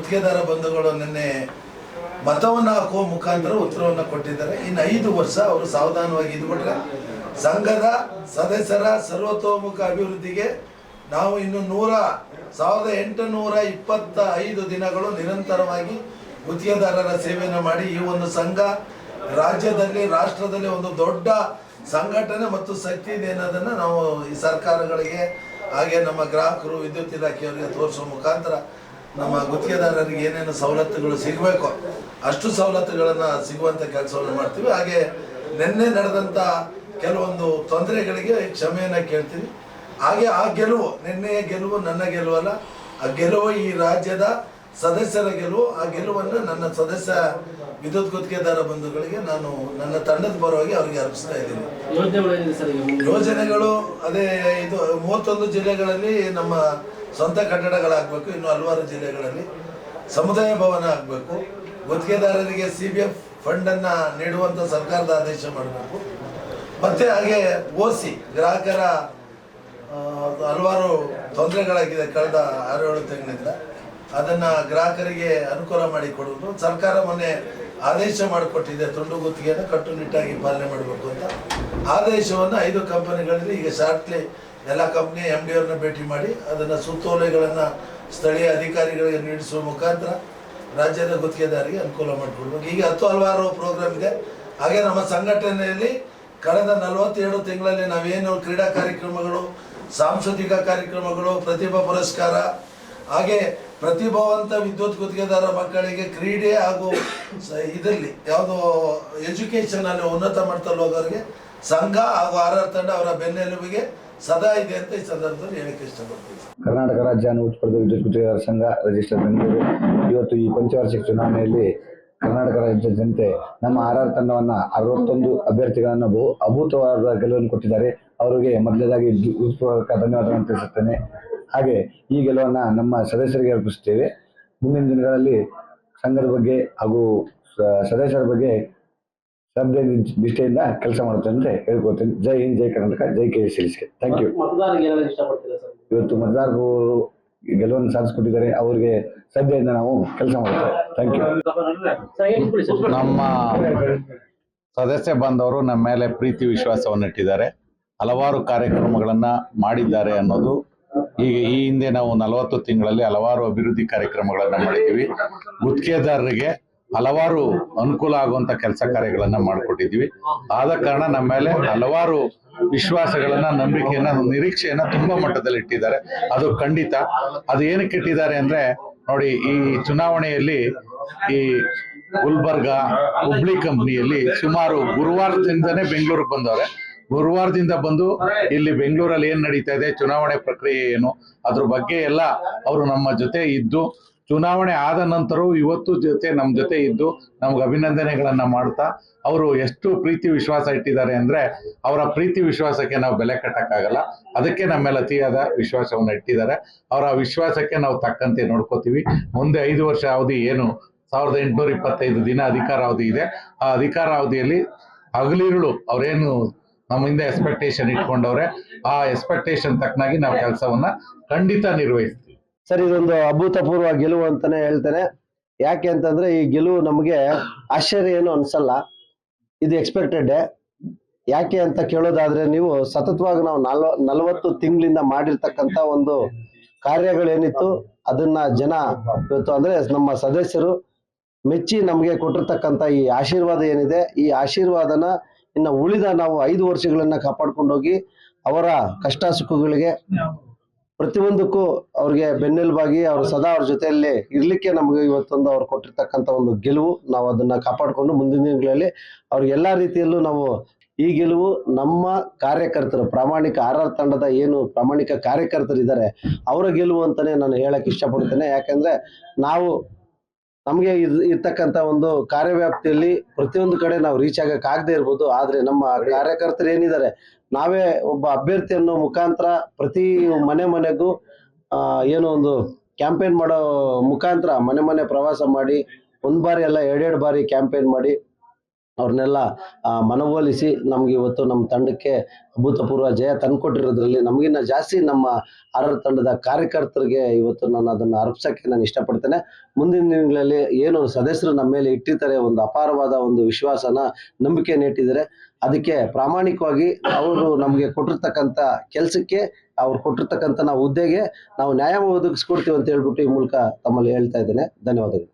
ಗುತ್ತಿಗೆದಾರ ಬಂಧುಗಳು ನಿನ್ನೆ ಮತವನ್ನು ಹಾಕುವ ಮುಖಾಂತರ ಉತ್ತರವನ್ನು ಕೊಟ್ಟಿದ್ದಾರೆ. ಇನ್ನು 5 ವರ್ಷ ಅವರು ಸಾವಧಾನವಾಗಿ ಇದ್ಬಿಟ್ರೆ ಸಂಘದ ಸದಸ್ಯರ ಸರ್ವತೋಮುಖ ಅಭಿವೃದ್ಧಿಗೆ ನಾವು ಇನ್ನು 1825 ದಿನಗಳು ನಿರಂತರವಾಗಿ ಗುತ್ತಿಗೆದಾರರ ಸೇವೆಯನ್ನು ಮಾಡಿ ಈ ಒಂದು ಸಂಘ ರಾಜ್ಯದಲ್ಲಿ ರಾಷ್ಟ್ರದಲ್ಲಿ ಒಂದು ದೊಡ್ಡ ಸಂಘಟನೆ ಮತ್ತು ಶಕ್ತಿ ಇದೆ ಅನ್ನೋದನ್ನು ನಾವು ಈ ಸರ್ಕಾರಗಳಿಗೆ ಹಾಗೆ ನಮ್ಮ ಗ್ರಾಹಕರು ವಿದ್ಯುತ್ ಇಲಾಖೆಯವರಿಗೆ ತೋರಿಸುವ ಮುಖಾಂತರ ನಮ್ಮ ಗುತ್ತಿಗೆದಾರರಿಗೆ ಏನೇನು ಸವಲತ್ತುಗಳು ಸಿಗಬೇಕು ಅಷ್ಟು ಸವಲತ್ತುಗಳನ್ನು ಸಿಗುವಂಥ ಕೆಲಸವನ್ನು ಮಾಡ್ತೀವಿ. ಹಾಗೆ ನಿನ್ನೆ ನಡೆದಂಥ ಕೆಲವೊಂದು ತೊಂದರೆಗಳಿಗೆ ಕ್ಷಮೆಯನ್ನು ಕೇಳ್ತೀವಿ. ಹಾಗೆ ಆ ಗೆಲುವು, ನಿನ್ನೆಯ ಗೆಲುವು ನನ್ನ ಗೆಲುವಲ್ಲ, ಆ ಗೆಲುವು ಈ ರಾಜ್ಯದ ಸದಸ್ಯರ ಗೆಲುವು. ಆ ಗೆಲುವನ್ನು ನನ್ನ ಸದಸ್ಯ ವಿದ್ಯುತ್ ಗುತ್ತಿಗೆದಾರ ಬಂಧುಗಳಿಗೆ ನಾನು ನನ್ನ ತಂಡದ ಪರವಾಗಿ ಅವರಿಗೆ ಅರ್ಪಿಸ್ತಾ ಇದ್ದೀನಿ. ಯೋಜನೆಗಳು ಅದೇ ಇದು 31 ಜಿಲ್ಲೆಗಳಲ್ಲಿ ನಮ್ಮ ಸ್ವಂತ ಕಟ್ಟಡಗಳಾಗಬೇಕು, ಇನ್ನು ಹಲವಾರು ಜಿಲ್ಲೆಗಳಲ್ಲಿ ಸಮುದಾಯ ಭವನ ಆಗಬೇಕು, ಗುತ್ತಿಗೆದಾರರಿಗೆ CBF ಫಂಡನ್ನು ನೀಡುವಂಥ ಸರ್ಕಾರದ ಆದೇಶ ಮಾಡಬೇಕು, ಮತ್ತು ಹಾಗೆ OC ಗ್ರಾಹಕರ ಹಲವಾರು ತೊಂದರೆಗಳಾಗಿದೆ ಕಳೆದ 6-7 ತಿಂಗಳಿಂದ, ಅದನ್ನು ಗ್ರಾಹಕರಿಗೆ ಅನುಕೂಲ ಮಾಡಿಕೊಡುವುದು. ಸರ್ಕಾರ ಮೊನ್ನೆ ಆದೇಶ ಮಾಡಿಕೊಟ್ಟಿದೆ, ತುಂಡು ಗುತ್ತಿಗೆಯನ್ನು ಕಟ್ಟುನಿಟ್ಟಾಗಿ ಪಾಲನೆ ಮಾಡಬೇಕು ಅಂತ. ಆದೇಶವನ್ನು 5 ಕಂಪನಿಗಳಲ್ಲಿ ಈಗ ಶಾರ್ಟ್ಲಿ ಎಲ್ಲ ಕಂಪ್ನಿ MD ಅವ್ರನ್ನ ಭೇಟಿ ಮಾಡಿ ಅದನ್ನು ಸುತ್ತೋಲೆಗಳನ್ನು ಸ್ಥಳೀಯ ಅಧಿಕಾರಿಗಳಿಗೆ ನೀಡಿಸುವ ಮುಖಾಂತರ ರಾಜ್ಯದ ಗುತ್ತಿಗೆದಾರರಿಗೆ ಅನುಕೂಲ ಮಾಡಿಕೊಡ್ಬೇಕು. ಹೀಗೆ ಹಲವಾರು ಪ್ರೋಗ್ರಾಮ್ ಇದೆ. ಹಾಗೆ ನಮ್ಮ ಸಂಘಟನೆಯಲ್ಲಿ ಕಳೆದ 47 ತಿಂಗಳಲ್ಲಿ ನಾವೇನು ಕ್ರೀಡಾ ಕಾರ್ಯಕ್ರಮಗಳು, ಸಾಂಸ್ಕೃತಿಕ ಕಾರ್ಯಕ್ರಮಗಳು, ಪ್ರತಿಭಾ ಪುರಸ್ಕಾರ, ಹಾಗೆ ಪ್ರತಿಭಾವಂತ ವಿದ್ಯುತ್ ಗುತ್ತಿಗೆದಾರ ಮಕ್ಕಳಿಗೆ ಕ್ರೀಡೆ ಹಾಗೂ ಇದರಲ್ಲಿ ಯಾವುದೋ ಎಜುಕೇಷನಲ್ಲಿ ಉನ್ನತ ಮಟ್ಟದಲ್ಲಿ ಹೋಗೋರಿಗೆ ಸಂಘ ಹಾಗೂ RR ತಂಡ ಅವರ ಬೆನ್ನೆಲುಬಿಗೆ ಸದಾ ಇದೆ ಅಂತ ಈ ಸಂದರ್ಭದಲ್ಲಿ ಹೇಳಕ್ಕೆ ಇಷ್ಟಪಡ್ತೀವಿ. ಕರ್ನಾಟಕ ರಾಜ್ಯ ಉತ್ಪನ್ನ ವಿದ್ಯುತ್ ಗುತ್ತಿಗೆದಾರ ಸಂಘ ರಿಜಿಸ್ಟರ್ ಬೆಂಗಳೂರು ಇವತ್ತು ಈ ಪಂಚವಾರ್ಷಿಕ ಚುನಾವಣೆಯಲ್ಲಿ ಕರ್ನಾಟಕ ರಾಜ್ಯ ಜನತೆ ನಮ್ಮ RR ತಂಡವನ್ನು 61 ಅಭ್ಯರ್ಥಿಗಳನ್ನು ಅಭೂತವಾದ ಗೆಲುವನ್ನು ಕೊಟ್ಟಿದ್ದಾರೆ. ಅವರಿಗೆ ಮೊದಲನೇದಾಗಿ ಹೃತ್ಪೂರ್ವಕ ಧನ್ಯವಾದಗಳನ್ನು ತಿಳಿಸುತ್ತೇನೆ. ಹಾಗೆ ಈ ಗೆಲುವನ್ನು ನಮ್ಮ ಸದಸ್ಯರಿಗೆ ಅರ್ಪಿಸುತ್ತೇವೆ. ಮುಂದಿನ ದಿನಗಳಲ್ಲಿ ಸಂಘದ ಬಗ್ಗೆ ಹಾಗೂ ಸದಸ್ಯರ ಬಗ್ಗೆ ಶ್ರದ್ಧೆ ನಿಷ್ಠೆಯಿಂದ ಕೆಲಸ ಮಾಡುತ್ತೆ ಅಂತ ಹೇಳ್ಕೊಳ್ತೇನೆ. ಜೈ ಹಿಂದ್, ಜೈ ಕರ್ನಾಟಕ, ಜೈ KSRC. Thank you. ಇವತ್ತು ಮತದಾರರು ಗೆಲುವನ್ನು ಸಾಧಿಸಿಕೊಟ್ಟಿದ್ದಾರೆ, ಅವರಿಗೆ ಶ್ರದ್ಧೆಯಿಂದ ನಾವು ಕೆಲಸ ಮಾಡ್ತೇವೆ. Thank you. ನಮ್ಮ ಸದಸ್ಯ ಬಾಂಧವರು ನಮ್ಮ ಮೇಲೆ ಪ್ರೀತಿ ವಿಶ್ವಾಸವನ್ನು ಇಟ್ಟಿದ್ದಾರೆ, ಹಲವಾರು ಕಾರ್ಯಕ್ರಮಗಳನ್ನು ಮಾಡಿದ್ದಾರೆ ಅನ್ನೋದು. ಈಗ ಈ ಹಿಂದೆ ನಾವು 40 ತಿಂಗಳಲ್ಲಿ ಹಲವಾರು ಅಭಿವೃದ್ಧಿ ಕಾರ್ಯಕ್ರಮಗಳನ್ನು ಮಾಡಿದ್ದೀವಿ. ಗುತ್ತಿಗೆದಾರರಿಗೆ ಹಲವಾರು ಅನುಕೂಲ ಆಗುವಂತ ಕೆಲಸ ಕಾರ್ಯಗಳನ್ನ ಮಾಡಿಕೊಟ್ಟಿದ್ದೀವಿ. ಆದ ಕಾರಣ ನಮ್ಮ ಮೇಲೆ ಹಲವಾರು ವಿಶ್ವಾಸಗಳನ್ನ, ನಂಬಿಕೆಯನ್ನ, ನಿರೀಕ್ಷೆಯನ್ನ ತುಂಬಾ ಮಟ್ಟದಲ್ಲಿ ಇಟ್ಟಿದ್ದಾರೆ. ಅದು ಖಂಡಿತ. ಅದು ಏನಕ್ಕೆ ಇಟ್ಟಿದ್ದಾರೆ ಅಂದ್ರೆ ನೋಡಿ, ಈ ಚುನಾವಣೆಯಲ್ಲಿ ಈ ಗುಲ್ಬರ್ಗ ಹುಬ್ಳಿ ಕಂಪ್ನಿಯಲ್ಲಿ ಸುಮಾರು ಗುರುವಾರದಿಂದನೇ ಬೆಂಗಳೂರಿಗೆ ಬಂದವ್ರೆ. ಗುರುವಾರದಿಂದ ಬಂದು ಇಲ್ಲಿ ಬೆಂಗಳೂರಲ್ಲಿ ಏನ್ ನಡೀತಾ ಇದೆ, ಚುನಾವಣೆ ಪ್ರಕ್ರಿಯೆ ಏನು, ಅದ್ರ ಬಗ್ಗೆ ಎಲ್ಲ ಅವರು ನಮ್ಮ ಜೊತೆ ಇದ್ದು, ಚುನಾವಣೆ ಆದ ನಂತರವೂ ಇವತ್ತು ನಮ್ಮ ಜೊತೆ ಇದ್ದು ನಮ್ಗೆ ಅಭಿನಂದನೆಗಳನ್ನ ಮಾಡ್ತಾ ಅವರು ಎಷ್ಟು ಪ್ರೀತಿ ವಿಶ್ವಾಸ ಇಟ್ಟಿದ್ದಾರೆ ಅಂದ್ರೆ ಅವರ ಪ್ರೀತಿ ವಿಶ್ವಾಸಕ್ಕೆ ನಾವು ಬೆಲೆ ಕಟ್ಟಕ್ಕಾಗಲ್ಲ. ಅದಕ್ಕೆ ನಮ್ಮ ಮೇಲೆ ಅತಿಯಾದ ವಿಶ್ವಾಸವನ್ನು ಇಟ್ಟಿದ್ದಾರೆ. ಅವರ ವಿಶ್ವಾಸಕ್ಕೆ ನಾವು ತಕ್ಕಂತೆ ನೋಡ್ಕೋತೀವಿ. ಮುಂದೆ 5 ವರ್ಷ ಅವಧಿ ಏನು 1825 ದಿನ ಅಧಿಕಾರಾವಧಿ ಇದೆ, ಆ ಅಧಿಕಾರಾವಧಿಯಲ್ಲಿ ಹಗಲಿರುಳು ಅವರೇನು ನಮ್ಮಿಂದ ಎಕ್ಸ್ಪೆಕ್ಟೇಷನ್ ಇಟ್ಕೊಂಡವ್ರೆ, ಆ ಎಕ್ಸ್ಪೆಕ್ಟೇಷನ್ ತಕ್ಕನಾಗಿ ನಾವು ಕೆಲಸವನ್ನ ಖಂಡಿತ ನಿರ್ವಹಿಸ್ತೀವಿ. ಸರ್, ಇದೊಂದು ಅಭೂತಪೂರ್ವ ಗೆಲುವು ಅಂತಾನೆ ಹೇಳ್ತೇನೆ. ಯಾಕೆ ಅಂತಂದ್ರೆ ಈ ಗೆಲುವು ನಮಗೆ ಆಶ್ಚರ್ಯ ಏನು ಅನ್ಸಲ್ಲ, ಇದು ಎಕ್ಸ್ಪೆಕ್ಟೆಡ್. ಯಾಕೆ ಅಂತ ಕೇಳೋದಾದ್ರೆ, ನೀವು ಸತತವಾಗಿ ನಾವು 40 ತಿಂಗಳಿಂದ ಮಾಡಿರ್ತಕ್ಕಂಥ ಒಂದು ಕಾರ್ಯಗಳೇನಿತ್ತು ಅದನ್ನ ಜನ ಇವತ್ತು ಅಂದ್ರೆ ನಮ್ಮ ಸದಸ್ಯರು ಮೆಚ್ಚಿ ನಮಗೆ ಕೊಟ್ಟಿರ್ತಕ್ಕಂಥ ಈ ಆಶೀರ್ವಾದ ಏನಿದೆ, ಈ ಆಶೀರ್ವಾದನ ಇನ್ನು ಉಳಿದ ನಾವು 5 ವರ್ಷಗಳನ್ನ ಕಾಪಾಡ್ಕೊಂಡೋಗಿ ಅವರ ಕಷ್ಟ ಸುಖಗಳಿಗೆ ಪ್ರತಿಯೊಂದಕ್ಕೂ ಅವ್ರಿಗೆ ಬೆನ್ನೆಲುಬಾಗಿ ಅವ್ರು ಸದಾ ಅವ್ರ ಜೊತೆಯಲ್ಲಿ ಇರ್ಲಿಕ್ಕೆ ನಮಗೆ ಇವತ್ತೊಂದು ಅವ್ರು ಕೊಟ್ಟಿರ್ತಕ್ಕಂಥ ಒಂದು ಗೆಲುವು. ನಾವು ಅದನ್ನ ಕಾಪಾಡಿಕೊಂಡು ಮುಂದಿನ ದಿನಗಳಲ್ಲಿ ಅವ್ರಿಗೆ ಎಲ್ಲಾ ರೀತಿಯಲ್ಲೂ ನಾವು ಈ ಗೆಲುವು ನಮ್ಮ ಕಾರ್ಯಕರ್ತರು, ಪ್ರಾಮಾಣಿಕ RR ತಂಡದ ಏನು ಪ್ರಾಮಾಣಿಕ ಕಾರ್ಯಕರ್ತರು ಇದ್ದಾರೆ ಅವರ ಗೆಲುವು ಅಂತಾನೆ ನಾನು ಹೇಳಕ್ ಇಷ್ಟಪಡ್ತೇನೆ. ಯಾಕಂದ್ರೆ ನಮಗೆ ಇರ್ತಕ್ಕಂಥ ಒಂದು ಕಾರ್ಯವ್ಯಾಪ್ತಿಯಲ್ಲಿ ಪ್ರತಿಯೊಂದು ಕಡೆ ನಾವು ರೀಚ್ ಆಗದೆ ಇರ್ಬೋದು, ಆದ್ರೆ ನಮ್ಮ ಕಾರ್ಯಕರ್ತರು ಏನಿದ್ದಾರೆ, ನಾವೇ ಒಬ್ಬ ಅಭ್ಯರ್ಥಿ ಅನ್ನೋ ಮುಖಾಂತರ ಪ್ರತಿ ಮನೆಗೂ ಏನೋ ಒಂದು ಕ್ಯಾಂಪೇನ್ ಮಾಡೋ ಮುಖಾಂತರ ಮನೆ ಪ್ರವಾಸ ಮಾಡಿ 1 ಬಾರಿ ಅಲ್ಲ 2 ಬಾರಿ ಕ್ಯಾಂಪೇನ್ ಮಾಡಿ ಅವ್ರನ್ನೆಲ್ಲ ಮನವೊಲಿಸಿ ನಮ್ಗೆ ಇವತ್ತು ನಮ್ಮ ತಂಡಕ್ಕೆ ಅಭೂತಪೂರ್ವ ಜಯ ತಂದುಕೊಟ್ಟಿರೋದ್ರಲ್ಲಿ ನಮಗಿನ್ನ ಜಾಸ್ತಿ ನಮ್ಮ ಆರ್ ತಂಡದ ಕಾರ್ಯಕರ್ತರಿಗೆ ಇವತ್ತು ನಾನು ಅದನ್ನು ಅರ್ಪಿಸೋಕ್ಕೆ ನಾನು ಇಷ್ಟಪಡ್ತೇನೆ. ಮುಂದಿನ ದಿನಗಳಲ್ಲಿ ಏನು ಸದಸ್ಯರು ನಮ್ಮ ಮೇಲೆ ಇಟ್ಟಿರ್ತಾರೆ, ಒಂದು ಅಪಾರವಾದ ಒಂದು ವಿಶ್ವಾಸನ, ನಂಬಿಕೆಯನ್ನು ಇಟ್ಟಿದ್ದಾರೆ. ಅದಕ್ಕೆ ಪ್ರಾಮಾಣಿಕವಾಗಿ ಅವರು ನಮಗೆ ಕೊಟ್ಟಿರ್ತಕ್ಕಂಥ ಕೆಲಸಕ್ಕೆ, ಅವ್ರು ಕೊಟ್ಟಿರ್ತಕ್ಕಂಥ ನಾವು ಹುದ್ದೆಗೆ ನಾವು ನ್ಯಾಯ ಒದಗಿಸ್ಕೊಡ್ತೀವಿ ಅಂತ ಹೇಳ್ಬಿಟ್ಟು ಈ ಮೂಲಕ ತಮ್ಮಲ್ಲಿ ಹೇಳ್ತಾ ಇದ್ದೇನೆ. ಧನ್ಯವಾದಗಳು.